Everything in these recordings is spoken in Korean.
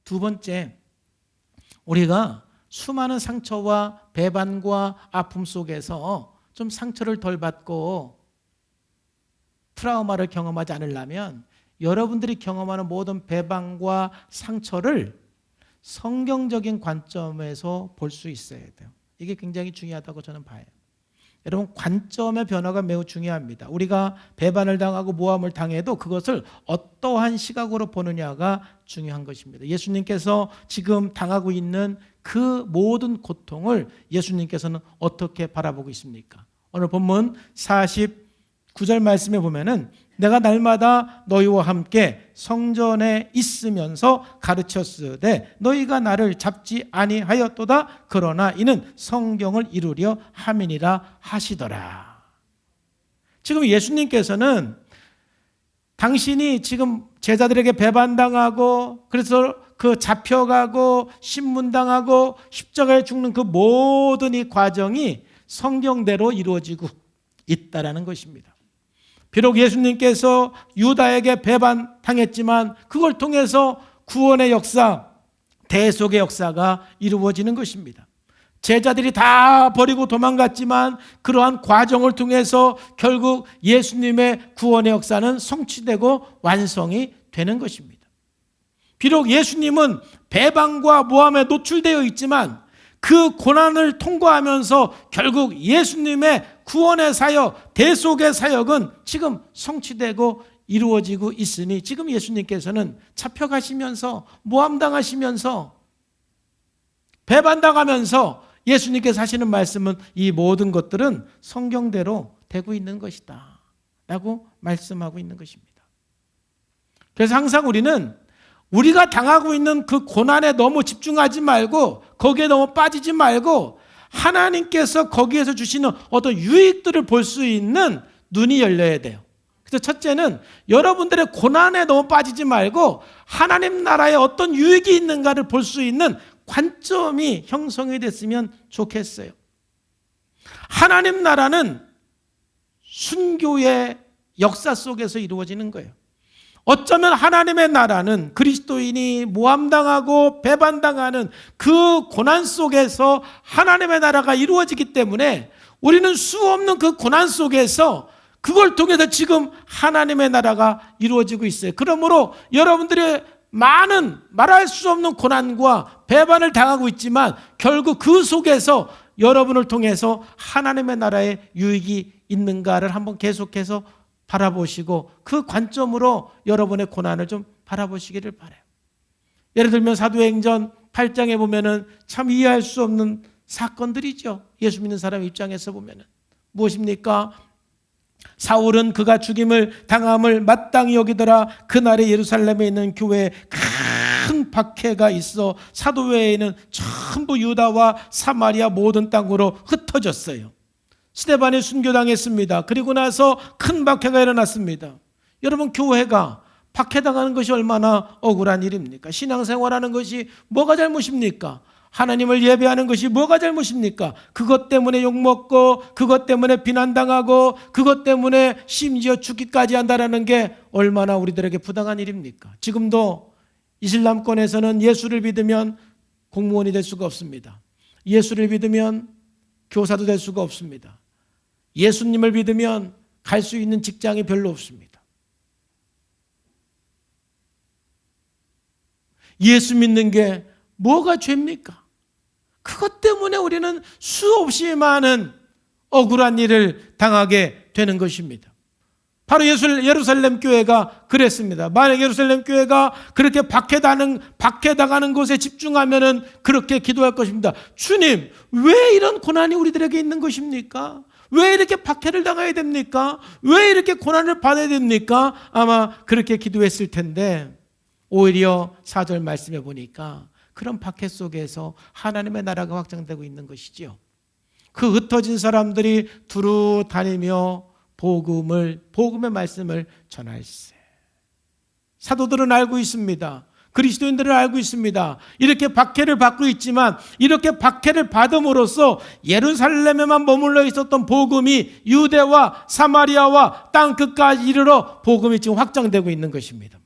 두 번째, 우리가 수많은 상처와 배반과 아픔 속에서 좀 상처를 덜 받고 트라우마를 경험하지 않으려면 여러분들이 경험하는 모든 배반과 상처를 성경적인 관점에서 볼 수 있어야 돼요. 이게 굉장히 중요하다고 저는 봐요. 여러분, 관점의 변화가 매우 중요합니다. 우리가 배반을 당하고 모함을 당해도 그것을 어떠한 시각으로 보느냐가 중요한 것입니다. 예수님께서 지금 당하고 있는 그 모든 고통을 예수님께서는 어떻게 바라보고 있습니까? 오늘 본문 49절 말씀에 보면은 내가 날마다 너희와 함께 성전에 있으면서 가르쳤으되 너희가 나를 잡지 아니하였도다. 그러나 이는 성경을 이루려 함이니라 하시더라. 지금 예수님께서는 당신이 지금 제자들에게 배반당하고 그래서 그 잡혀가고 신문당하고 십자가에 죽는 그 모든 이 과정이 성경대로 이루어지고 있다라는 것입니다. 비록 예수님께서 유다에게 배반당했지만 그걸 통해서 구원의 역사, 대속의 역사가 이루어지는 것입니다. 제자들이 다 버리고 도망갔지만 그러한 과정을 통해서 결국 예수님의 구원의 역사는 성취되고 완성이 되는 것입니다. 비록 예수님은 배반과 모함에 노출되어 있지만 그 고난을 통과하면서 결국 예수님의 구원의 사역, 대속의 사역은 지금 성취되고 이루어지고 있으니 지금 예수님께서는 잡혀가시면서 모함당하시면서 배반당하면서 예수님께서 하시는 말씀은 이 모든 것들은 성경대로 되고 있는 것이다 라고 말씀하고 있는 것입니다. 그래서 항상 우리가 당하고 있는 그 고난에 너무 집중하지 말고 거기에 너무 빠지지 말고 하나님께서 거기에서 주시는 어떤 유익들을 볼 수 있는 눈이 열려야 돼요. 그래서 첫째는 여러분들의 고난에 너무 빠지지 말고 하나님 나라에 어떤 유익이 있는가를 볼 수 있는 관점이 형성이 됐으면 좋겠어요. 하나님 나라는 순교의 역사 속에서 이루어지는 거예요. 어쩌면 하나님의 나라는 그리스도인이 모함당하고 배반당하는 그 고난 속에서 하나님의 나라가 이루어지기 때문에 우리는 수없는 그 고난 속에서 그걸 통해서 지금 하나님의 나라가 이루어지고 있어요. 그러므로 여러분들의 많은 말할 수 없는 고난과 배반을 당하고 있지만 결국 그 속에서 여러분을 통해서 하나님의 나라의 유익이 있는가를 한번 계속해서 바라보시고 그 관점으로 여러분의 고난을 좀 바라보시기를 바라요. 예를 들면 사도행전 8장에 보면은 참 이해할 수 없는 사건들이죠. 예수 믿는 사람 입장에서 보면은 무엇입니까? 사울은 그가 죽임을 당함을 마땅히 여기더라. 그날에 예루살렘에 있는 교회에 큰 박해가 있어 사도 외에는 전부 유다와 사마리아 모든 땅으로 흩어졌어요. 스데반이 순교당했습니다. 그리고 나서 큰 박해가 일어났습니다. 여러분, 교회가 박해당하는 것이 얼마나 억울한 일입니까? 신앙생활하는 것이 뭐가 잘못입니까? 하나님을 예배하는 것이 뭐가 잘못입니까? 그것 때문에 욕먹고 그것 때문에 비난당하고 그것 때문에 심지어 죽기까지 한다는 게 얼마나 우리들에게 부당한 일입니까? 지금도 이슬람권에서는 예수를 믿으면 공무원이 될 수가 없습니다. 예수를 믿으면 교사도 될 수가 없습니다. 예수님을 믿으면 갈 수 있는 직장이 별로 없습니다. 예수 믿는 게 뭐가 죄입니까? 그것 때문에 우리는 수없이 많은 억울한 일을 당하게 되는 것입니다. 바로 예루살렘 교회가 그랬습니다. 만약 예루살렘 교회가 그렇게 박해당하는 것에 집중하면은 그렇게 기도할 것입니다. 주님, 왜 이런 고난이 우리들에게 있는 것입니까? 왜 이렇게 박해를 당해야 됩니까? 왜 이렇게 고난을 받아야 됩니까? 아마 그렇게 기도했을 텐데 오히려 4절 말씀해 보니까 그런 박해 속에서 하나님의 나라가 확장되고 있는 것이죠. 그 흩어진 사람들이 두루 다니며 복음의 말씀을 전할세. 사도들은 알고 있습니다. 그리스도인들은 알고 있습니다. 이렇게 박해를 받고 있지만 이렇게 박해를 받음으로써 예루살렘에만 머물러 있었던 복음이 유대와 사마리아와 땅 끝까지 이르러 복음이 지금 확장되고 있는 것입니다.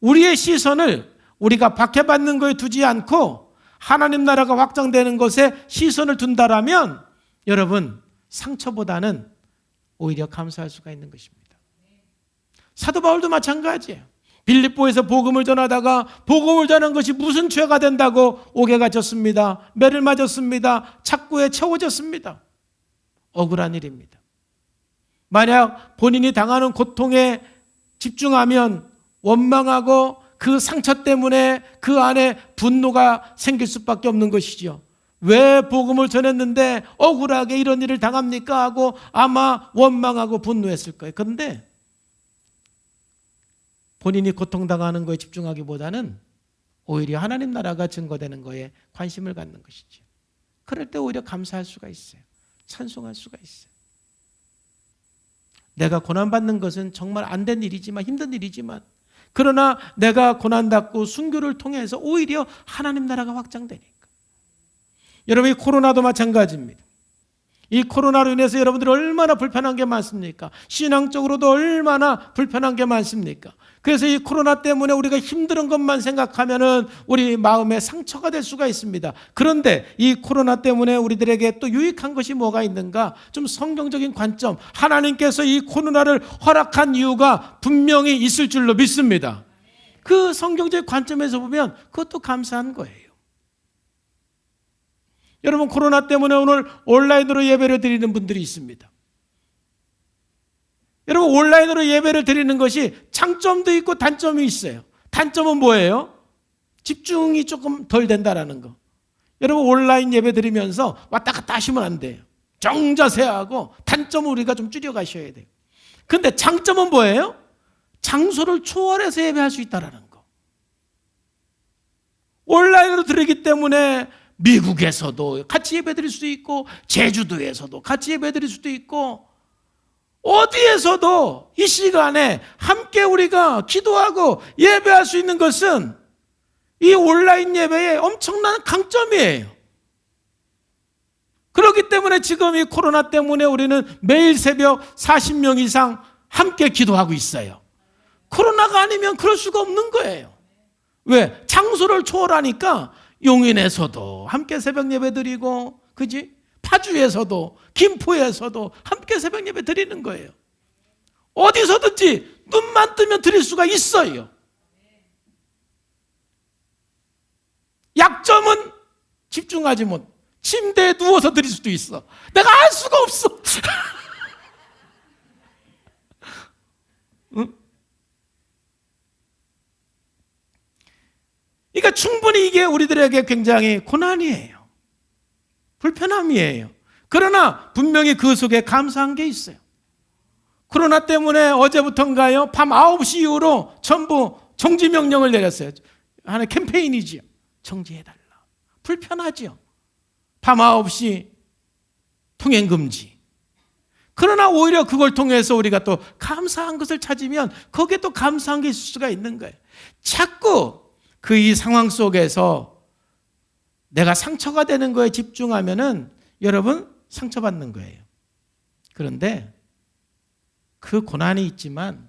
우리의 시선을 우리가 박해받는 거에 두지 않고 하나님 나라가 확장되는 것에 시선을 둔다라면 여러분, 상처보다는 오히려 감사할 수가 있는 것입니다. 사도 바울도 마찬가지예요. 빌립보에서 복음을 전하다가 복음을 전한 것이 무슨 죄가 된다고 옥에 갇혔습니다. 매를 맞았습니다. 착고에 채워졌습니다. 억울한 일입니다. 만약 본인이 당하는 고통에 집중하면 원망하고 그 상처 때문에 그 안에 분노가 생길 수밖에 없는 것이죠. 왜 복음을 전했는데 억울하게 이런 일을 당합니까? 하고 아마 원망하고 분노했을 거예요. 그런데 본인이 고통당하는 거에 집중하기보다는 오히려 하나님 나라가 증거되는 거에 관심을 갖는 것이죠. 그럴 때 오히려 감사할 수가 있어요. 찬송할 수가 있어요. 내가 고난받는 것은 정말 안 된 일이지만, 힘든 일이지만, 그러나 내가 고난받고 순교를 통해서 오히려 하나님 나라가 확장되니까. 여러분, 이 코로나도 마찬가지입니다. 이 코로나로 인해서 여러분들이 얼마나 불편한 게 많습니까? 신앙적으로도 얼마나 불편한 게 많습니까? 그래서 이 코로나 때문에 우리가 힘든 것만 생각하면은 우리 마음에 상처가 될 수가 있습니다. 그런데 이 코로나 때문에 우리들에게 또 유익한 것이 뭐가 있는가? 좀 성경적인 관점, 하나님께서 이 코로나를 허락한 이유가 분명히 있을 줄로 믿습니다. 그 성경적 관점에서 보면 그것도 감사한 거예요. 여러분, 코로나 때문에 오늘 온라인으로 예배를 드리는 분들이 있습니다. 여러분, 온라인으로 예배를 드리는 것이 장점도 있고 단점이 있어요. 단점은 뭐예요? 집중이 조금 덜 된다라는 거. 여러분, 온라인 예배 드리면서 왔다 갔다 하시면 안 돼요. 정자세하고 단점을 우리가 좀 줄여가셔야 돼요. 근데 장점은 뭐예요? 장소를 초월해서 예배할 수 있다라는 거. 온라인으로 드리기 때문에 미국에서도 같이 예배드릴 수도 있고, 제주도에서도 같이 예배드릴 수도 있고, 어디에서도 이 시간에 함께 우리가 기도하고 예배할 수 있는 것은 이 온라인 예배의 엄청난 강점이에요. 그렇기 때문에 지금 이 코로나 때문에 우리는 매일 새벽 40명 이상 함께 기도하고 있어요. 코로나가 아니면 그럴 수가 없는 거예요. 왜? 장소를 초월하니까 용인에서도 함께 새벽 예배 드리고, 그지? 파주에서도, 김포에서도 함께 새벽 예배 드리는 거예요. 어디서든지 눈만 뜨면 드릴 수가 있어요. 약점은 집중하지 못. 침대에 누워서 드릴 수도 있어. 내가 알 수가 없어. 응? 그러니까 충분히 이게 우리들에게 굉장히 고난이에요. 불편함이에요. 그러나 분명히 그 속에 감사한 게 있어요. 코로나 때문에 어제부터인가요? 밤 9시 이후로 전부 정지 명령을 내렸어요. 하나의 캠페인이지요. 정지해달라. 불편하죠. 밤 9시 통행 금지. 그러나 오히려 그걸 통해서 우리가 또 감사한 것을 찾으면 거기에 또 감사한 게 있을 수가 있는 거예요. 자꾸 그 이 상황 속에서 내가 상처가 되는 거에 집중하면은 여러분 상처받는 거예요. 그런데 그 고난이 있지만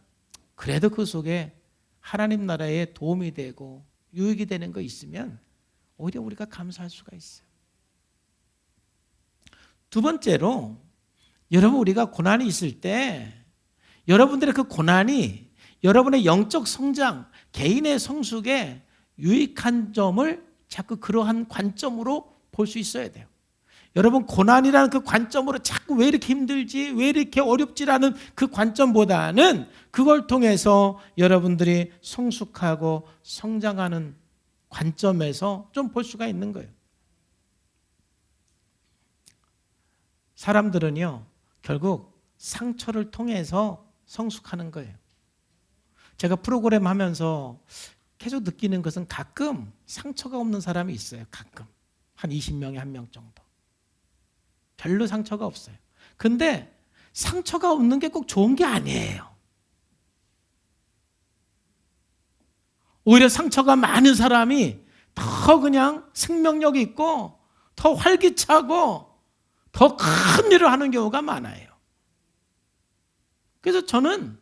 그래도 그 속에 하나님 나라에 도움이 되고 유익이 되는 거 있으면 오히려 우리가 감사할 수가 있어요. 두 번째로, 여러분, 우리가 고난이 있을 때 여러분들의 그 고난이 여러분의 영적 성장, 개인의 성숙에 유익한 점을 자꾸 그러한 관점으로 볼 수 있어야 돼요. 여러분, 고난이라는 그 관점으로 자꾸 왜 이렇게 힘들지, 왜 이렇게 어렵지라는 그 관점보다는 그걸 통해서 여러분들이 성숙하고 성장하는 관점에서 좀 볼 수가 있는 거예요. 사람들은요, 결국 상처를 통해서 성숙하는 거예요. 제가 프로그램 하면서 계속 느끼는 것은 가끔 상처가 없는 사람이 있어요. 가끔. 한 20명에 1명 정도. 별로 상처가 없어요. 근데 상처가 없는 게 꼭 좋은 게 아니에요. 오히려 상처가 많은 사람이 더 그냥 생명력이 있고 더 활기차고 더 큰 일을 하는 경우가 많아요. 그래서 저는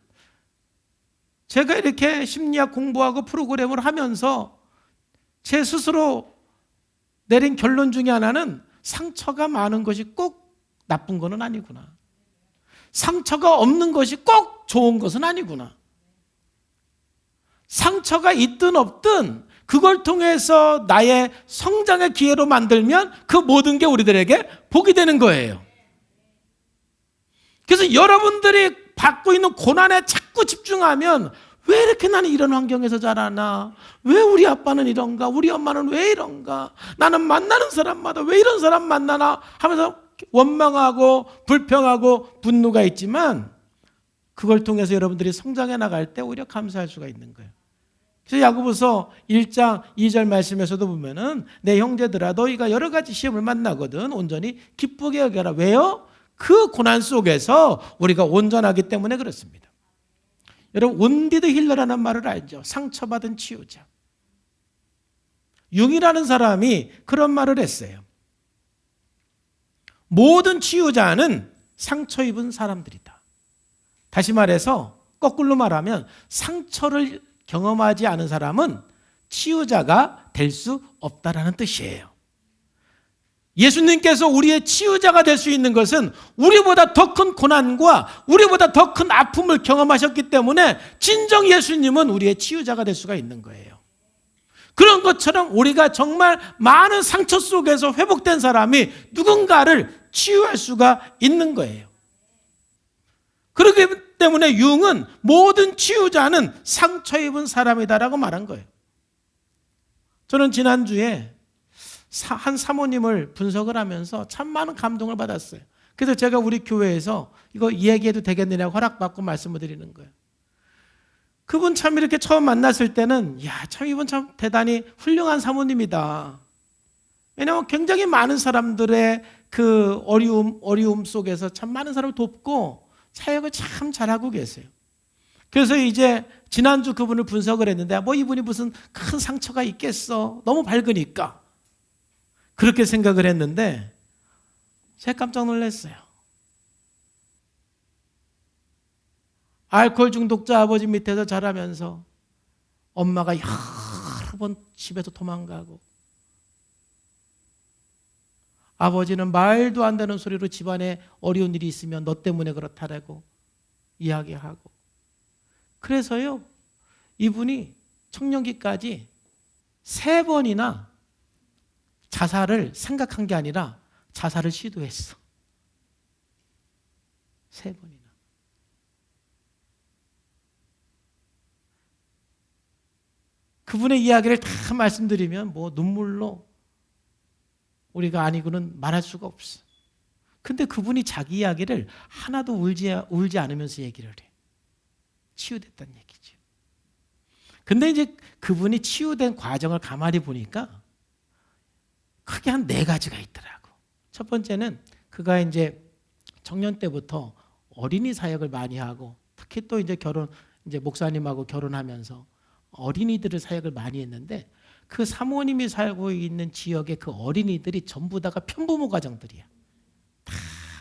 제가 이렇게 심리학 공부하고 프로그램을 하면서 제 스스로 내린 결론 중에 하나는 상처가 많은 것이 꼭 나쁜 것은 아니구나. 상처가 없는 것이 꼭 좋은 것은 아니구나. 상처가 있든 없든 그걸 통해서 나의 성장의 기회로 만들면 그 모든 게 우리들에게 복이 되는 거예요. 그래서 여러분들이 받고 있는 고난에 자꾸 집중하면 왜 이렇게 나는 이런 환경에서 자라나? 왜 우리 아빠는 이런가? 우리 엄마는 왜 이런가? 나는 만나는 사람마다 왜 이런 사람 만나나? 하면서 원망하고 불평하고 분노가 있지만 그걸 통해서 여러분들이 성장해 나갈 때 오히려 감사할 수가 있는 거예요. 그래서 야고보서 1장 2절 말씀에서도 보면은 내 형제들아 너희가 여러 가지 시험을 만나거든 온전히 기쁘게 여겨라. 왜요? 그 고난 속에서 우리가 온전하기 때문에 그렇습니다. 여러분 온디드 힐러라는 말을 알죠? 상처받은 치유자. 융이라는 사람이 그런 말을 했어요. 모든 치유자는 상처 입은 사람들이다. 다시 말해서 거꾸로 말하면 상처를 경험하지 않은 사람은 치유자가 될 수 없다라는 뜻이에요. 예수님께서 우리의 치유자가 될 수 있는 것은 우리보다 더 큰 고난과 우리보다 더 큰 아픔을 경험하셨기 때문에 진정 예수님은 우리의 치유자가 될 수가 있는 거예요. 그런 것처럼 우리가 정말 많은 상처 속에서 회복된 사람이 누군가를 치유할 수가 있는 거예요. 그렇기 때문에 융은 모든 치유자는 상처 입은 사람이다라고 말한 거예요. 저는 지난주에 한 사모님을 분석을 하면서 참 많은 감동을 받았어요. 그래서 제가 우리 교회에서 이거 이야기해도 되겠느냐고 허락받고 말씀을 드리는 거예요. 그분 참 이렇게 처음 만났을 때는 야, 참 이분 참 대단히 훌륭한 사모님이다. 왜냐하면 굉장히 많은 사람들의 그 어려움 속에서 참 많은 사람을 돕고 사역을 참 잘하고 계세요. 그래서 이제 지난주 그분을 분석을 했는데 뭐 이분이 무슨 큰 상처가 있겠어. 너무 밝으니까. 그렇게 생각을 했는데 제가 깜짝 놀랐어요. 알코올 중독자 아버지 밑에서 자라면서 엄마가 여러 번 집에서 도망가고 아버지는 말도 안 되는 소리로 집안에 어려운 일이 있으면 너 때문에 그렇다라고 이야기하고 그래서요 이분이 청년기까지 3번이나 자살을 생각한 게 아니라 자살을 시도했어. 3번이나. 그분의 이야기를 다 말씀드리면 뭐 눈물로 우리가 아니고는 말할 수가 없어. 근데 그분이 자기 이야기를 하나도 울지 않으면서 얘기를 해. 치유됐다는 얘기죠. 근데 이제 그분이 치유된 과정을 가만히 보니까 크게 한 4가지가 있더라고. 첫 번째는 그가 이제 청년 때부터 어린이 사역을 많이 하고 특히 또 이제 이제 목사님하고 결혼하면서 어린이들을 사역을 많이 했는데 그 사모님이 살고 있는 지역의 그 어린이들이 전부 다가 편부모 가정들이야. 다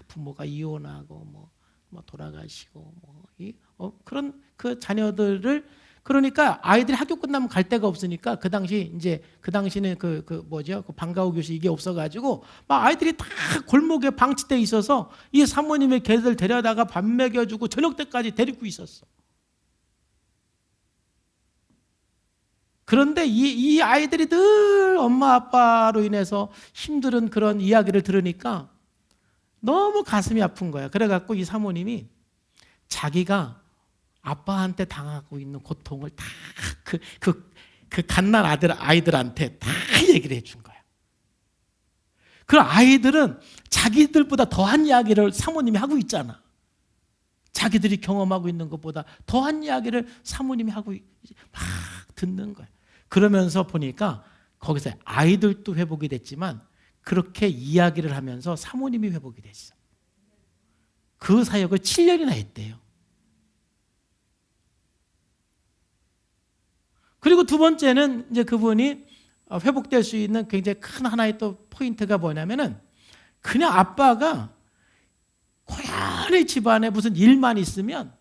부모가 이혼하고 뭐 돌아가시고 그런 그 자녀들을 그러니까 아이들이 학교 끝나면 갈 데가 없으니까 그 당시는 그 방과후 교실 이게 없어가지고 막 아이들이 다 골목에 방치돼 있어서 이 사모님의 개들 데려다가 밥 먹여주고 저녁 때까지 데리고 있었어. 그런데 이 아이들이 늘 엄마 아빠로 인해서 힘든 그런 이야기를 들으니까 너무 가슴이 아픈 거야. 그래갖고 이 사모님이 자기가 아빠한테 당하고 있는 고통을 다 그 갓난 아이들한테 다 얘기를 해준 거야. 그 아이들은 자기들보다 더한 이야기를 사모님이 하고 있잖아. 자기들이 경험하고 있는 것보다 더한 이야기를 사모님이 하고 막 듣는 거야. 그러면서 보니까 거기서 아이들도 회복이 됐지만 그렇게 이야기를 하면서 사모님이 회복이 됐어. 그 사역을 7년이나 했대요. 그리고 두 번째는 이제 그분이 회복될 수 있는 굉장히 큰 하나의 또 포인트가 뭐냐면은 그냥 아빠가 고연히 집안에 무슨 일만 있으면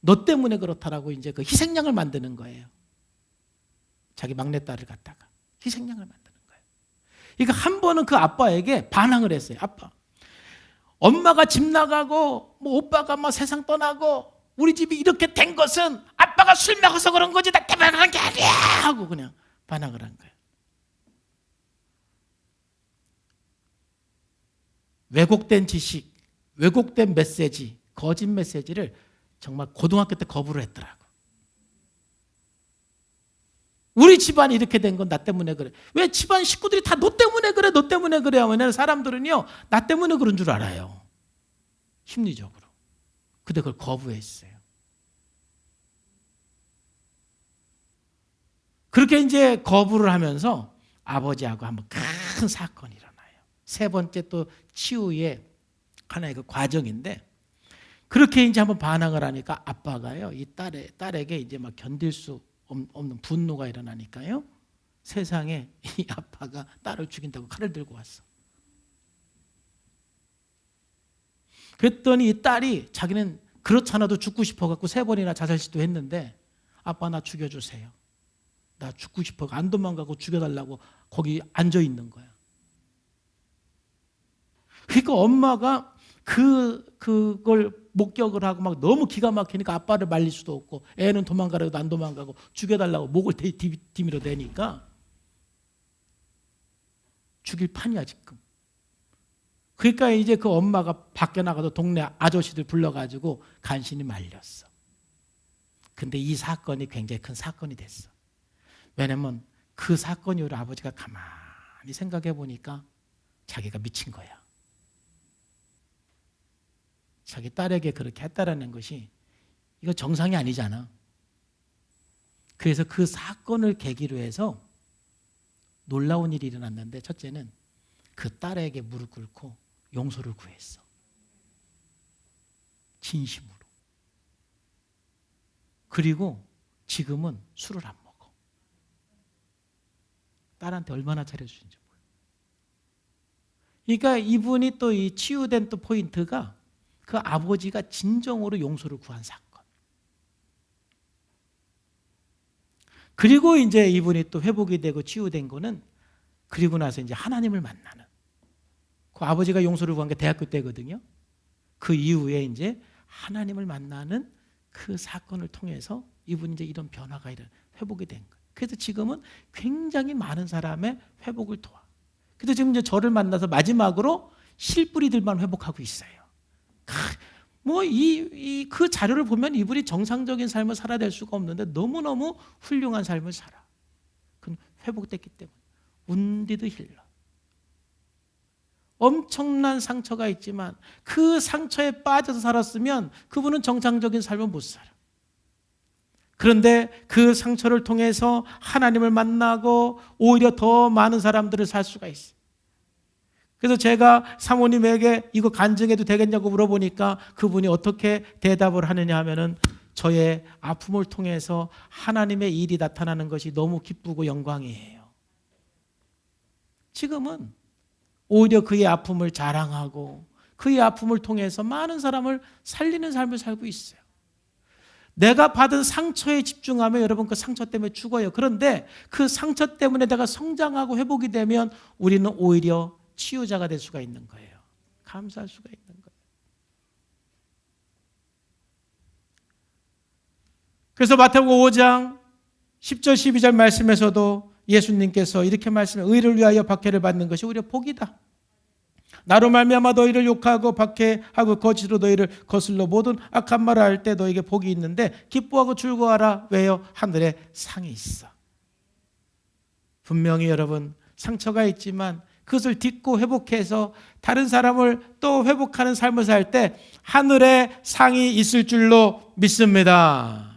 너 때문에 그렇다라고 이제 그 희생양을 만드는 거예요. 자기 막내딸을 갖다가 희생양을 만드는 거예요. 그러니까 한 번은 그 아빠에게 반항을 했어요. 아빠, 엄마가 집 나가고 뭐 오빠가 뭐 세상 떠나고 우리 집이 이렇게 된 것은 아빠가 술 먹어서 그런 거지 나 때문에 그런 게 아니야 하고 그냥 반항을 한 거예요. 왜곡된 지식, 왜곡된 메시지, 거짓 메시지를 정말 고등학교 때 거부를 했더라고. 우리 집안이 이렇게 된 건 나 때문에 그래. 왜 집안 식구들이 다 너 때문에 그래, 너 때문에 그래 하면 사람들은요, 나 때문에 그런 줄 알아요. 심리적으로. 근데 그걸 거부했어요. 그렇게 이제 거부를 하면서 아버지하고 한번 큰 사건이 일어나요. 세 번째 또 치유의 하나의 그 과정인데, 그렇게 이제 한번 반항을 하니까 아빠가요, 이 딸에게 이제 막 견딜 수 없는 분노가 일어나니까요, 세상에 이 아빠가 딸을 죽인다고 칼을 들고 왔어. 그랬더니 이 딸이 자기는 그렇잖아도 죽고 싶어갖고 3번이나 자살 시도했는데, 아빠 나 죽여주세요. 나 죽고 싶어. 안 도망가고 죽여달라고 거기 앉아 있는 거야. 그러니까 엄마가 그걸 목격을 하고 막 너무 기가 막히니까 아빠를 말릴 수도 없고, 애는 도망가려도 안 도망가고 죽여달라고 목을 뒤밀어 대니까 죽일 판이야 지금. 그러니까 이제 그 엄마가 밖에 나가서 동네 아저씨들 불러가지고 간신히 말렸어. 근데 이 사건이 굉장히 큰 사건이 됐어. 왜냐면 그 사건 이후로 아버지가 가만히 생각해 보니까 자기가 미친 거야. 자기 딸에게 그렇게 했다라는 것이 이거 정상이 아니잖아. 그래서 그 사건을 계기로 해서 놀라운 일이 일어났는데, 첫째는 그 딸에게 무릎 꿇고 용서를 구했어. 진심으로. 그리고 지금은 술을 안 먹어. 딸한테 얼마나 잘해주는지 몰라. 그러니까 이분이 또 이 치유된 또 포인트가 그 아버지가 진정으로 용서를 구한 사건. 그리고 이제 이분이 또 회복이 되고 치유된 거는, 그리고 나서 이제 하나님을 만나는. 그 아버지가 용서를 구한 게 대학교 때거든요. 그 이후에 이제 하나님을 만나는 그 사건을 통해서 이분이 이제 이런 변화가 회복이 된 거예요. 그래서 지금은 굉장히 많은 사람의 회복을 도와. 그래서 지금 이제 저를 만나서 마지막으로 실뿌리들만 회복하고 있어요. 그 자료를 보면 이분이 정상적인 삶을 살아야 될 수가 없는데 너무너무 훌륭한 삶을 살아. 그건 회복됐기 때문에. 운디드 힐러. 엄청난 상처가 있지만 그 상처에 빠져서 살았으면 그분은 정상적인 삶을 못 살아. 그런데 그 상처를 통해서 하나님을 만나고 오히려 더 많은 사람들을 살 수가 있어요. 그래서 제가 사모님에게 이거 간증해도 되겠냐고 물어보니까 그분이 어떻게 대답을 하느냐 하면은, 저의 아픔을 통해서 하나님의 일이 나타나는 것이 너무 기쁘고 영광이에요. 지금은 오히려 그의 아픔을 자랑하고 그의 아픔을 통해서 많은 사람을 살리는 삶을 살고 있어요. 내가 받은 상처에 집중하면 여러분 그 상처 때문에 죽어요. 그런데 그 상처 때문에 내가 성장하고 회복이 되면 우리는 오히려 치유자가 될 수가 있는 거예요. 감사할 수가 있는 거예요. 그래서 마태복음 5장 10절 12절 말씀에서도 예수님께서 이렇게 말씀해요. 의를 위하여 박해를 받는 것이 오히려 복이다. 나로 말미암아 너희를 욕하고 박해하고 거짓으로 너희를 거슬러 모든 악한 말을 할 때 너에게 복이 있는데 기뻐하고 즐거워하라. 왜요? 하늘에 상이 있어. 분명히 여러분 상처가 있지만 그것을 딛고 회복해서 다른 사람을 또 회복하는 삶을 살 때 하늘에 상이 있을 줄로 믿습니다.